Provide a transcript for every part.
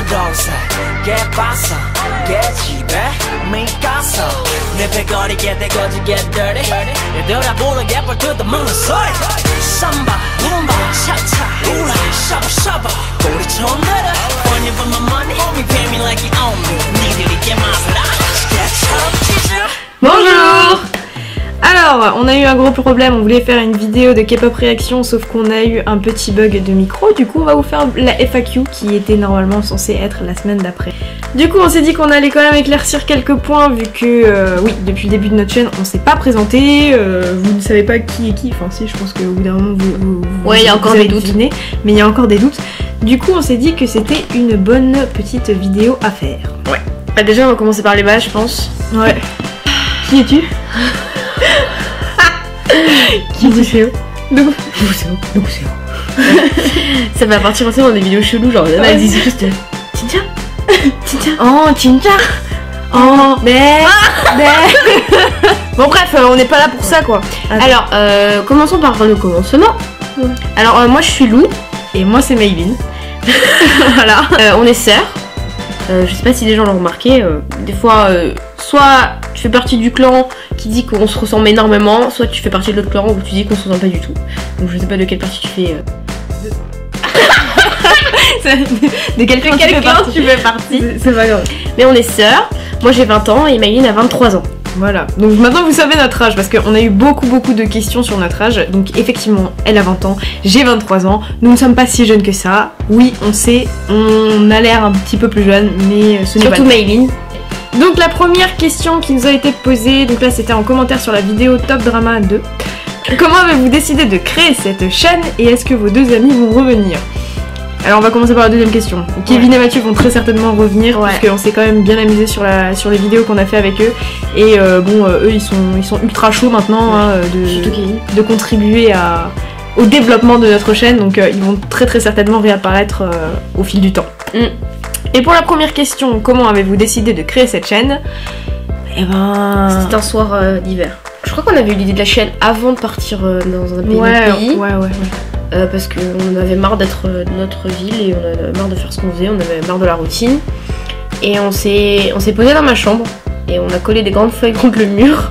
동생 개빠서 개집에 미가서 내 배거리게 대거지 get dirty 얘들아 보는 개뿔 to the moon 소리 삼바 붐바 차차 우라 샤바샤바 우리 처음 들어 When you put my money homie pay me like you own me 니들이 개맛을 알아 Bonjour. Alors, on a eu un gros problème, on voulait faire une vidéo de K-pop réaction, sauf qu'on a eu un petit bug de micro, du coup on va vous faire la FAQ qui était normalement censée être la semaine d'après. Du coup on s'est dit qu'on allait quand même éclaircir quelques points, vu que, oui, depuis le début de notre chaîne, on s'est pas présenté, vous ne savez pas qui est qui, enfin si, je pense qu'au bout d'un moment ouais, il y a encore des doutes, mais il y a encore des doutes. Du coup on s'est dit que c'était une bonne petite vidéo à faire. Ouais. Bah déjà on va commencer par les bases, je pense. Ouais. Qui es-tu? Qui dit c'est Donc ça va partir aussi dans des vidéos cheloues, genre là elle dit juste Tincha Tincha oh Tincha oh mais bon bref, on n'est pas là pour ça quoi. Attends. Alors commençons par le commencement. Ouais. Alors moi je suis Lou et moi c'est Maybin. Voilà. On est sœurs. Je sais pas si les gens l'ont remarqué, des fois soit tu fais partie du clan qui dit qu'on se ressemble énormément, soit tu fais partie de l'autre clan où tu dis qu'on se ressemble pas du tout. Donc je sais pas de quelle partie tu fais. De quel clan tu fais partie. C'est pas grave. Mais on est sœurs, moi j'ai 20 ans et Maïline a 23 ans. Voilà, donc maintenant vous savez notre âge parce qu'on a eu beaucoup de questions sur notre âge. Donc effectivement, elle a 20 ans, j'ai 23 ans, nous ne sommes pas si jeunes que ça. Oui, on sait, on a l'air un petit peu plus jeune, mais ce n'est pas surtout Maïline. Donc la première question qui nous a été posée, donc là c'était en commentaire sur la vidéo Top Drama 2. Comment avez-vous décidé de créer cette chaîne et est-ce que vos deux amis vont revenir? Alors on va commencer par la deuxième question. Kevin et Mathieu vont très certainement revenir parce qu'on s'est quand même bien amusé sur les vidéos qu'on a fait avec eux. Et bon, eux ils sont ultra chauds maintenant hein, de contribuer au développement de notre chaîne. Donc ils vont très certainement réapparaître au fil du temps. Et pour la première question, comment avez-vous décidé de créer cette chaîne? Eh ben... C'était un soir d'hiver. Je crois qu'on avait eu l'idée de la chaîne avant de partir dans un pays. Ouais. Parce qu'on avait marre d'être de notre ville et on avait marre de faire ce qu'on faisait, on avait marre de la routine. Et on s'est posé dans ma chambre et on a collé des grandes feuilles contre le mur.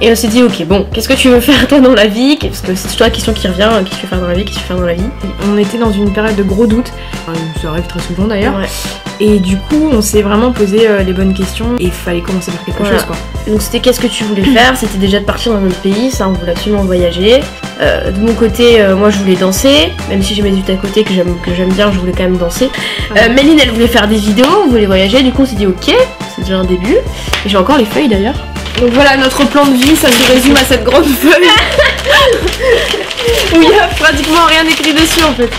Et on s'est dit ok bon, qu'est-ce que tu veux faire toi dans la vie? Parce que c'est toujours la question qui revient, qu'est-ce que tu veux faire dans la vie, qu'est-ce que tu veux faire dans la vie? On était dans une période de gros doutes, ça arrive très souvent d'ailleurs. Et du coup on s'est vraiment posé les bonnes questions et il fallait commencer par quelque chose quoi. Donc c'était qu'est-ce que tu voulais faire? C'était déjà de partir dans un autre pays, ça on voulait absolument voyager. De mon côté moi je voulais danser, même si j'ai mes études à côté que j'aime bien, je voulais quand même danser. Méline elle voulait faire des vidéos, on voulait voyager, du coup on s'est dit ok, c'est déjà un début. Et j'ai encore les feuilles d'ailleurs. Donc voilà notre plan de vie, ça se résume à cette grande feuille où il y a pratiquement rien écrit dessus en fait.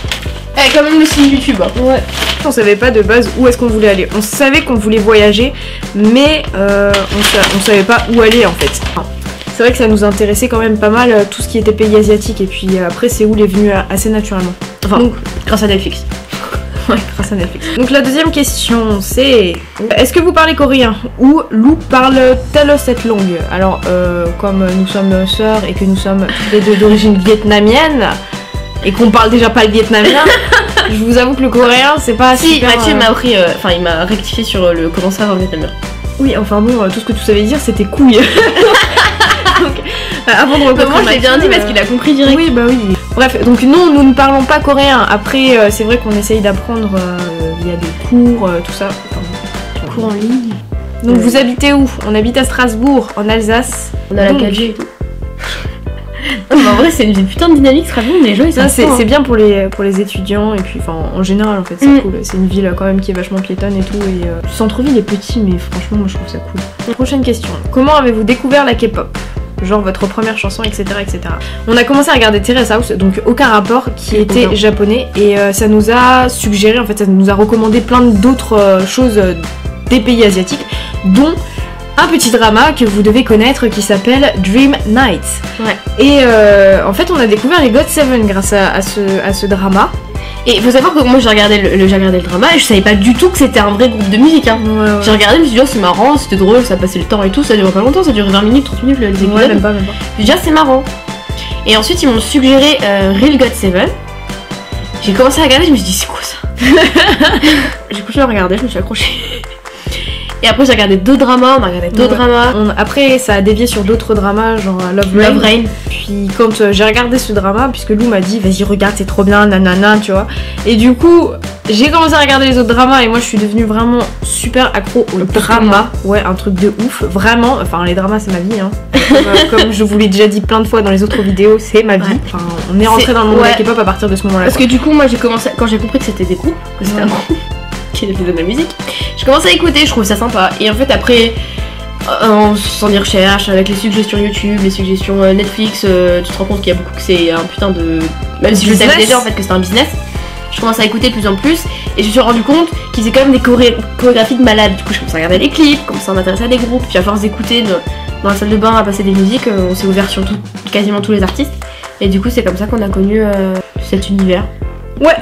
Quand même le signe YouTube. Ouais. On savait pas de base où est-ce qu'on voulait aller. On savait qu'on voulait voyager, mais on savait pas où aller en fait. C'est vrai que ça nous intéressait quand même pas mal tout ce qui était pays asiatique et puis après Séoul est venu assez naturellement. Enfin, donc, grâce à Netflix. Ouais, grâce à Netflix. Donc la deuxième question c'est est-ce que vous parlez coréen ou Lou parle-t-elle cette langue? Alors comme nous sommes sœurs et que nous sommes toutes les deux d'origine vietnamienne et qu'on parle déjà pas le vietnamien, je vous avoue que le coréen c'est pas si, super... Mathieu m'a appris, enfin il m'a rectifié sur le comment ça en vietnamien. Oui, enfin bon, tout ce que tu savais dire c'était couille. Donc, avant de rencontrer moi je l'ai bien dit parce qu'il a compris direct. Oui, bah oui. Bref, donc non, nous ne parlons pas coréen. Après, c'est vrai qu'on essaye d'apprendre via des cours, tout ça. Enfin, cours en ligne. Donc vous habitez où? On habite à Strasbourg, en Alsace. On a la 4G et tout. Non, mais en vrai c'est une putain de dynamique Strasbourg, les gens ils sont c'est bien pour les étudiants et puis enfin en général en fait c'est cool. C'est une ville quand même qui est vachement piétonne et tout et le centre-ville est petit mais franchement moi je trouve ça cool. Prochaine question. Comment avez-vous découvert la K-pop? Genre votre première chanson, etc., etc. On a commencé à regarder Terrace House, donc aucun rapport, qui était japonais et ça nous a suggéré, en fait ça nous a recommandé plein d'autres choses des pays asiatiques, dont un petit drama que vous devez connaître qui s'appelle Dream Night. Ouais. Et en fait on a découvert les GOT7 grâce à ce drama. Et faut savoir que moi j'ai regardé le drama et je savais pas du tout que c'était un vrai groupe de musique hein. Ouais. J'ai regardé, je me suis dit oh c'est marrant, c'était drôle, ça passait le temps et tout, ça durait pas longtemps, ça durait 20 minutes, 30 minutes les épisodes. Ouais, même pas. Je me suis dit ah c'est marrant. Et ensuite ils m'ont suggéré Real GOT7. J'ai commencé à regarder, je me suis dit c'est quoi ça? J'ai continué à regarder, je me suis accrochée. Et après j'ai regardé d'autres dramas, on a regardé d'autres dramas. Après ça a dévié sur d'autres dramas, genre Love Rain. Puis quand j'ai regardé ce drama, puisque Lou m'a dit vas-y regarde c'est trop bien, nanana, tu vois. Et du coup j'ai commencé à regarder les autres dramas et moi je suis devenue vraiment super accro au drama. Ouais, un truc de ouf, vraiment. Enfin les dramas c'est ma vie hein. Comme je vous l'ai déjà dit plein de fois dans les autres vidéos, c'est ma vie. Enfin on est rentré dans le monde de la K-pop à partir de ce moment-là. Parce que du coup moi j'ai commencé, quand j'ai compris que c'était des groupes, que c'était un groupe qui faisait de la musique, j'ai commencé à écouter, je trouvais ça sympa. Et en fait après, en faisant des recherches, avec les suggestions YouTube, les suggestions Netflix, tu te rends compte qu'il y a beaucoup que c'est un putain de... Même si je le savais déjà en fait que c'était un business, je commence à écouter de plus en plus et je me suis rendu compte qu'ils faisaient quand même des chorégraphies de malades. Du coup je commence à regarder les clips, commence à m'intéresser à des groupes, puis à force d'écouter dans la salle de bain à passer des musiques, on s'est ouvert sur quasiment tous les artistes. Et du coup c'est comme ça qu'on a connu cet univers. Ouais.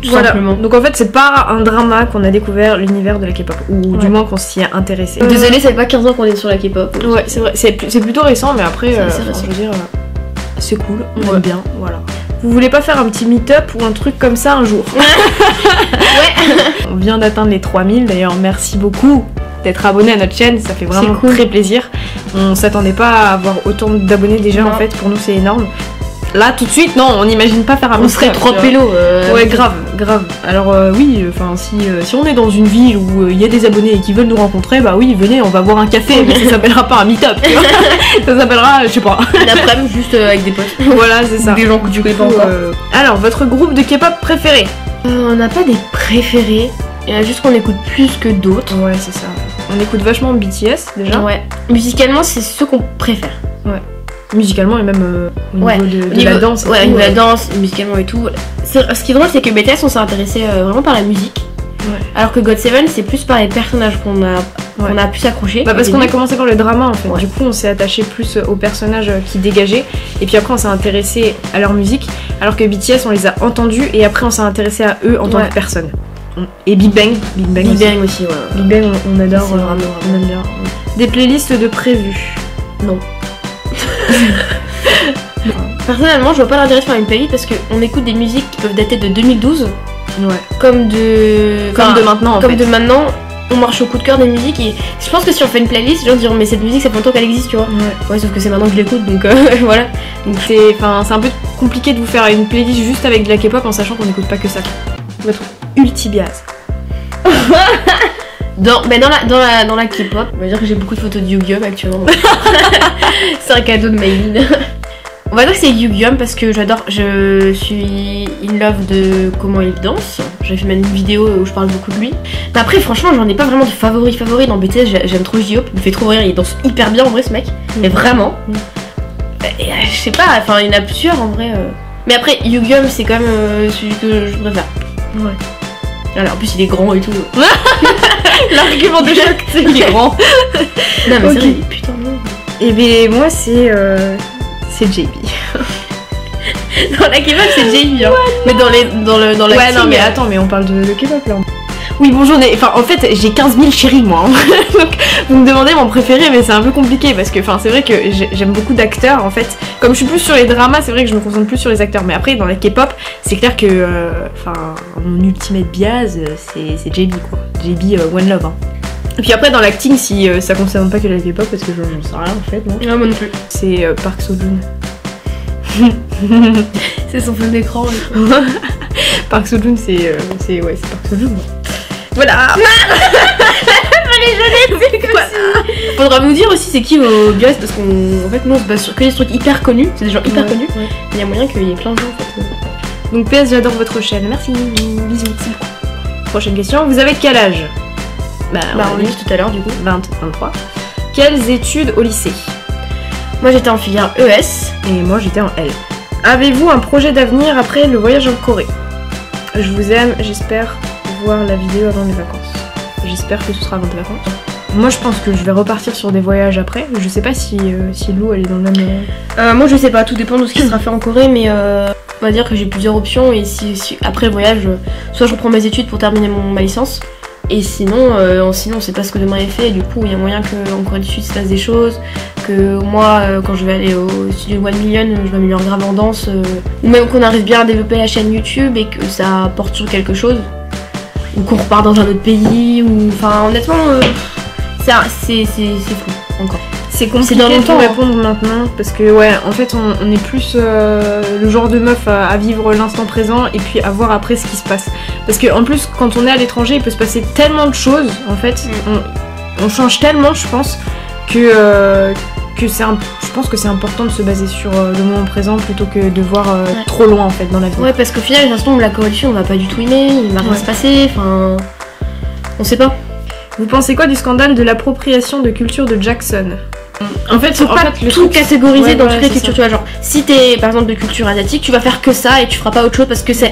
Voilà. Simplement. Donc en fait c'est pas un drama qu'on a découvert l'univers de la K-pop, ou du moins qu'on s'y est intéressé. Désolée, ça fait pas 15 ans qu'on est sur la K-pop. Ouais c'est vrai, c'est plutôt récent mais après je veux dire c'est cool, on aime bien, voilà. Vous voulez pas faire un petit meet-up ou un truc comme ça un jour? Ouais. On vient d'atteindre les 3000 d'ailleurs, merci beaucoup d'être abonné à notre chaîne, ça fait vraiment très plaisir. On s'attendait pas à avoir autant d'abonnés déjà en fait, pour nous c'est énorme. Là tout de suite non, on n'imagine pas faire un on serait 3 pélos. Ouais grave. Alors oui, enfin si on est dans une ville où il y a des abonnés et qui veulent nous rencontrer, bah oui venez, on va boire un café, mais ça s'appellera pas un meet-up, tu vois. Ça s'appellera, je sais pas, l'après-midi juste avec des potes. Voilà c'est ça. Des gens que tu connais pas encore. Alors votre groupe de K-pop préféré? On n'a pas des préférés, il y en a juste qu'on écoute plus que d'autres. Ouais c'est ça. On écoute vachement BTS déjà. Ouais. Musicalement c'est ceux qu'on préfère. Ouais. Musicalement et même au niveau de la danse. Ouais, au niveau de la danse, musicalement et tout. Ce qui est drôle, c'est que BTS, on s'est intéressé vraiment par la musique. Ouais. Alors que GOT7, c'est plus par les personnages qu'on a pu s'accrocher. Bah parce qu'on a commencé par le drama en fait. Ouais. Du coup, on s'est attaché plus aux personnages qui dégageaient. Et puis après, on s'est intéressé à leur musique. Alors que BTS, on les a entendus et après, on s'est intéressé à eux en tant que personne. Et Big Bang aussi, ouais. Big Bang, on adore. On aime bien. Des playlists de prévues? Non. Personnellement, je vois pas l'intérêt de faire une playlist parce qu'on écoute des musiques qui peuvent dater de 2012. Ouais. Comme de maintenant. Comme de maintenant, on marche au coup de cœur des musiques et je pense que si on fait une playlist, les gens diront mais cette musique ça fait longtemps qu'elle existe, tu vois. Ouais, sauf que c'est maintenant que je l'écoute donc voilà. Donc c'est un peu compliqué de vous faire une playlist juste avec de la K-pop en sachant qu'on n'écoute pas que ça. Votre ulti-biase. Dans la K-pop, on va dire que j'ai beaucoup de photos de Yugyeom actuellement. C'est un cadeau de Maylin. On va dire que c'est Yugyeom parce que je suis in love de comment il danse. J'ai fait même une vidéo où je parle beaucoup de lui. Mais après franchement j'en ai pas vraiment de favori dans BTS, j'aime trop J-Hope, il me fait trop rire, il danse hyper bien en vrai ce mec. Mais vraiment. Et, je sais pas, enfin il y en a plusieurs en vrai. Mais après Yugyeom c'est quand même celui que je préfère. Ouais. Alors en plus il est grand et tout. L'argument de choc c'est qu'il est grand. Non mais c'est vrai, putain non. Et bien moi c'est JB. Dans la K-pop c'est JB hein. Mais dans la ouais non mais attends mais on parle de K-pop là. Oui bon en fait j'ai 15 000 chéris moi hein. Donc vous me demandez mon préféré mais c'est un peu compliqué parce que c'est vrai que j'aime beaucoup d'acteurs en fait. Comme je suis plus sur les dramas c'est vrai que je me concentre plus sur les acteurs mais après dans la K-pop c'est clair que mon ultimate biase c'est JB quoi. JB One Love hein. Et puis après dans l'acting si ça concerne pas que la K-pop parce que je ne sais rien en fait non. Ah moi non plus. C'est Park Seo-joon. C'est son fond d'écran. Park Seo-joon c'est Park Seo-joon. Voilà. Faudra nous dire aussi c'est qui vos bias parce qu'en fait nous on se base sur que des trucs hyper connus, c'est des gens hyper connus. Ouais. Il y a moyen qu'il y ait plein de gens en fait. Donc PS j'adore votre chaîne, merci, bisous. Prochaine question, vous avez quel âge? On l'a dit tout à l'heure du coup. 23. Quelles études au lycée? Moi j'étais en filière ES. Et moi j'étais en L. Avez-vous un projet d'avenir après le voyage en Corée? Je vous aime, j'espère voir la vidéo avant mes vacances. J'espère que ce sera avant tes vacances. Moi je pense que je vais repartir sur des voyages après. Je sais pas si Lou elle est dans le même... moi je sais pas, tout dépend de ce qui sera fait en Corée mais on va dire que j'ai plusieurs options et si après le voyage, soit je reprends mes études pour terminer ma licence Et sinon, sinon on sait pas ce que demain est fait, et du coup il y a moyen qu'en Corée du Sud il se passe des choses, que moi quand je vais aller au studio One Million, je m'améliore grave en danse, ou même qu'on arrive bien à développer la chaîne YouTube et que ça porte sur quelque chose, ou qu'on repart dans un autre pays, ou enfin honnêtement c'est fou encore. C'est compliqué dans de longtemps, répondre maintenant parce que ouais, en fait on est plus le genre de meuf à vivre l'instant présent et puis à voir après ce qui se passe. Parce que en plus quand on est à l'étranger il peut se passer tellement de choses en fait, on change tellement je pense que je pense que c'est important de se baser sur le moment présent plutôt que de voir trop loin en fait dans la vie. Ouais, parce qu'au final ça se tombe la Corée du Sud on va pas du tout aimer, il va rien se passer, enfin on sait pas. Vous pensez quoi du scandale de l'appropriation de culture de Jackson? En fait, faut pas tout catégoriser dans toutes les cultures, tu vois, genre, si t'es par exemple de culture asiatique, tu vas faire que ça et tu feras pas autre chose parce que c'est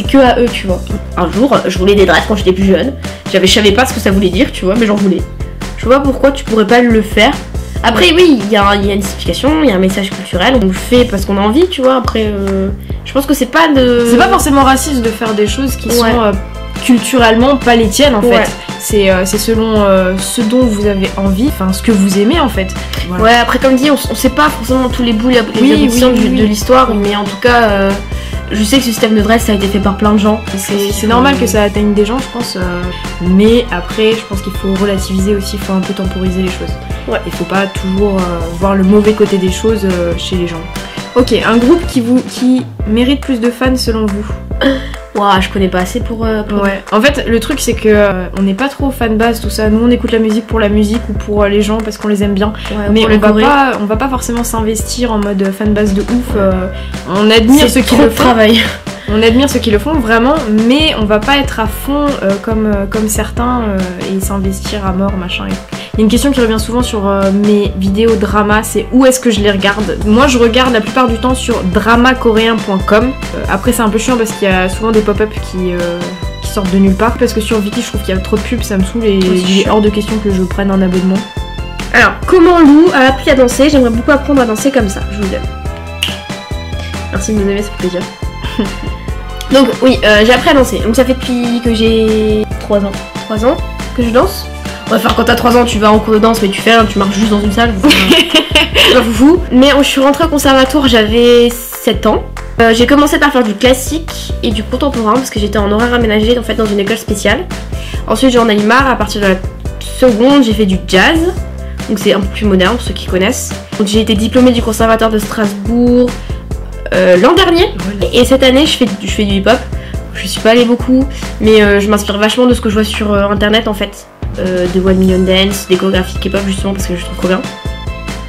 que à eux, tu vois. Un jour, je voulais des dreads quand j'étais plus jeune, je savais pas ce que ça voulait dire, tu vois, mais j'en voulais. Je vois pas pourquoi tu pourrais pas le faire. Après, oui, il y a une signification, il y a un message culturel, on le fait parce qu'on a envie, tu vois, après, je pense que c'est pas de... C'est pas forcément raciste de faire des choses qui sont culturellement pas les tiennes en fait. C'est selon ce dont vous avez envie, enfin ce que vous aimez en fait. Voilà. Ouais, après comme dit, on sait pas forcément tous les bouts et les aboutissants de l'histoire, mais en tout cas, je sais que ce système de dress ça a été fait par plein de gens. C'est normal que ça atteigne des gens, je pense. Mais après, je pense qu'il faut relativiser aussi, il faut un peu temporiser les choses. Ouais. Il faut pas toujours voir le mauvais côté des choses chez les gens. Ok, un groupe qui mérite plus de fans selon vous? Ouah, je connais pas assez pour... Ouais, en fait le truc c'est que on n'est pas trop fan base tout ça, nous on écoute la musique pour la musique ou pour les gens parce qu'on les aime bien, mais on va pas forcément s'investir en mode fan base de ouf, on admire ceux qui le font. On admire ceux qui le font vraiment, mais on va pas être à fond comme certains et s'investir à mort machin. Il y a une question qui revient souvent sur mes vidéos drama, c'est où est-ce que je les regarde. Moi je regarde la plupart du temps sur dramacoréen.com. Après c'est un peu chiant parce qu'il y a souvent des pop-up qui sortent de nulle part. Parce que sur Viki je trouve qu'il y a trop de pubs, ça me saoule et il est hors de question que je prenne un abonnement. Alors, comment Lou a appris à danser? J'aimerais beaucoup apprendre à danser comme ça, je vous le donne. Merci de nous aimer, ça fait plaisir. Donc oui, j'ai appris à danser. Donc ça fait depuis que j'ai 3 ans. 3 ans que je danse. Enfin quand t'as 3 ans tu vas en cours de danse mais tu marches juste dans une salle. J'en fous. Mais je suis rentrée au conservatoire, j'avais 7 ans. J'ai commencé par faire du classique et du contemporain parce que j'étais en horaire aménagé en fait dans une école spéciale. Ensuite j'en ai eu marre, à partir de la seconde j'ai fait du jazz. Donc c'est un peu plus moderne pour ceux qui connaissent. Donc j'ai été diplômée du conservatoire de Strasbourg l'an dernier. Et cette année je fais du hip-hop. Je suis pas allée beaucoup mais je m'inspire vachement de ce que je vois sur internet en fait. De One Million Dance, d'échographie K-pop justement parce que je trouve trop bien.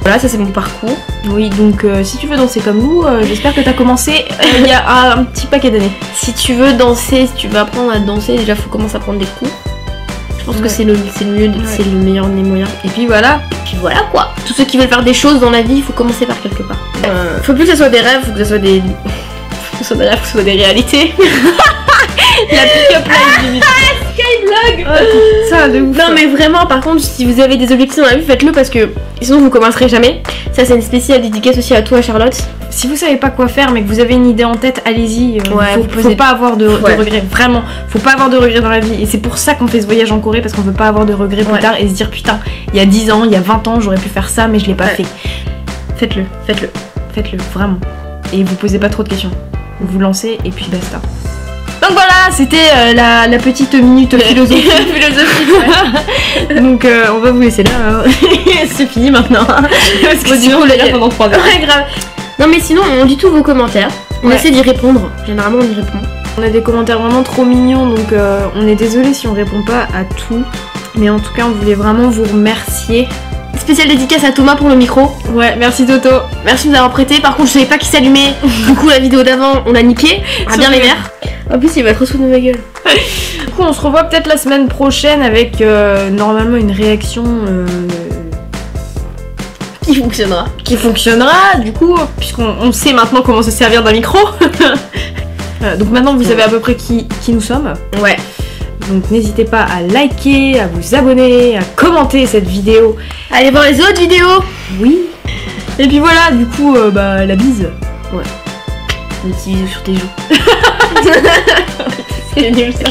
Voilà, ça c'est mon parcours. Oui, donc si tu veux danser comme nous, j'espère que t'as commencé il y a un petit paquet d'années. Si tu veux danser, si tu veux apprendre à danser, déjà faut commencer à prendre des cours. Je pense que c'est le mieux, c'est le meilleur des moyens. Et puis voilà. Quoi. Tous ceux qui veulent faire des choses dans la vie, il faut commencer par quelque part. Faut plus que ça soit des rêves, faut que ça soit des... faut que ce soit des réalités. La pick-up line limite. Skyblog. Ça de ouf. Non mais vraiment par contre si vous avez des objectifs dans la vie faites-le parce que sinon vous commencerez jamais. Ça c'est une spéciale dédicace aussi à toi Charlotte. Si vous savez pas quoi faire mais que vous avez une idée en tête, allez-y. Faut pas avoir de regrets. Vraiment, faut pas avoir de regrets dans la vie. Et c'est pour ça qu'on fait ce voyage en Corée parce qu'on veut pas avoir de regrets plus tard et se dire putain, il y a 10 ans, il y a 20 ans j'aurais pu faire ça mais je l'ai pas fait. Faites-le vraiment. Et vous posez pas trop de questions. Vous lancez et puis basta. Donc voilà, c'était la petite minute philosophique. Donc on va vous laisser là. C'est fini maintenant. Parce que sinon on l'a dit pendant 3 heures. Ouais, grave. Non mais sinon on lit tous vos commentaires. On essaie d'y répondre. Généralement on y répond. On a des commentaires vraiment trop mignons donc on est désolé si on répond pas à tout. Mais en tout cas on voulait vraiment vous remercier. Spéciale dédicace à Thomas pour le micro. Ouais, merci Toto. Merci de nous avoir prêté. Par contre je savais pas qui s'allumait. Du coup la vidéo d'avant on a niqué. Ah bien les nerfs. En plus il va trop sous de ma gueule. Du coup on se revoit peut-être la semaine prochaine avec normalement une réaction qui fonctionnera du coup puisqu'on sait maintenant comment se servir d'un micro. Donc maintenant vous savez à peu près qui nous sommes. Ouais. Donc n'hésitez pas à liker, à vous abonner, à commenter cette vidéo. Allez voir les autres vidéos. Oui. Et puis voilà, du coup la bise. Ouais. Un petit bisou sur tes joues. C'est nul ça.